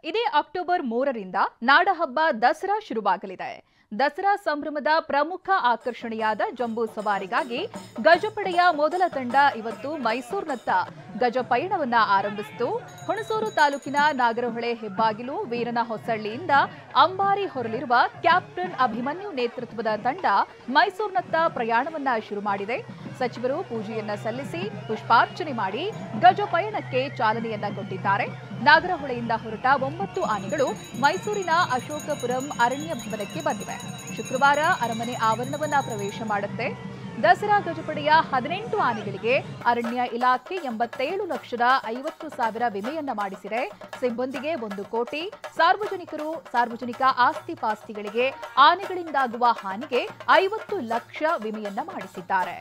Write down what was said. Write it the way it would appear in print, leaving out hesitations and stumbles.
ಇದೇ ಅಕ್ಟೋಬರ್ 3ರಿಂದ ನಾಡಹಬ್ಬ ದಸರಾ ಶುರುವಾಗಲಿದೆ. ದಸರಾ ಸಂಭ್ರಮದ ಪ್ರಮುಖ ಆಕರ್ಷಣೆಯಾದ ಜಂಬೂ ಸವಾರಿಗಾಗಿ ಗಜಪಡೆಯ ಮೊದಲ ತಂಡ ಇವತ್ತು ಮೈಸೂರಿನತ್ತ ಗಜ ಪಯಣವನ್ನ ಆರಂಭಿಸಿತು. ಹುಣಸೂರು ತಾಲೂಕಿನ ನಾಗರಹೊಳೆ ಹೆಬ್ಬಾಗಿಲು ವೀರನಹೊಸಳ್ಳಿಯಿಂದ ಅಂಬಾರಿ ಹೊರಲಿರುವ ಕ್ಯಾಪ್ಟನ್ ಅಭಿಮನ್ಯು ನೇತೃತ್ವದ ತಂಡ ಮೈಸೂರಿನತ್ತ ಪ್ರಯಾಣವನ್ನ ಶುರು ಮಾಡಿದೆ. ಸಚಿವರು ಪೂಜೆಯನ್ನ ಸಲ್ಲಿಸಿ ಪುಷ್ಪಾರ್ಚನೆ ಮಾಡಿ ಗಜ ಪಯಣಕ್ಕೆ ಚಾಲನೆಯನ್ನ ಕೊಟ್ಟಿದ್ದಾರೆ. ನಾಗರಹೊಳೆಯಿಂದ ಹೊರಟ 9 ಆನೆಗಳು ಮೈಸೂರಿನ ಅಶೋಕಪುರಂ ಅರಣ್ಯ ಭವನಕ್ಕೆ ಬಂದಿವೆ. ಶುಕ್ರವಾರ ಅರಮನೆ ಆವರಣವನ್ನ ಪ್ರವೇಶ ಮಾಡುತ್ತೆ. ದಸರಾ ಗಜಪಡೆಯ 18 ಆನೆಗಳಿಗೆ ಅರಣ್ಯ ಇಲಾಖೆ 87,50,000 ವಿಮೆಯನ್ನ ಮಾಡಿಸಿದೆ. ಸಿಬ್ಬಂದಿಗೆ 1 ಕೋಟಿ, ಸಾರ್ವಜನಿಕ ಆಸ್ತಿ ಪಾಸ್ತಿಗಳಿಗೆ ಆನೆಗಳಿಂದಾಗುವ ಹಾನಿಗೆ 50 ಲಕ್ಷ ವಿಮೆಯನ್ನ ಮಾಡಿಸಿದ್ದಾರೆ.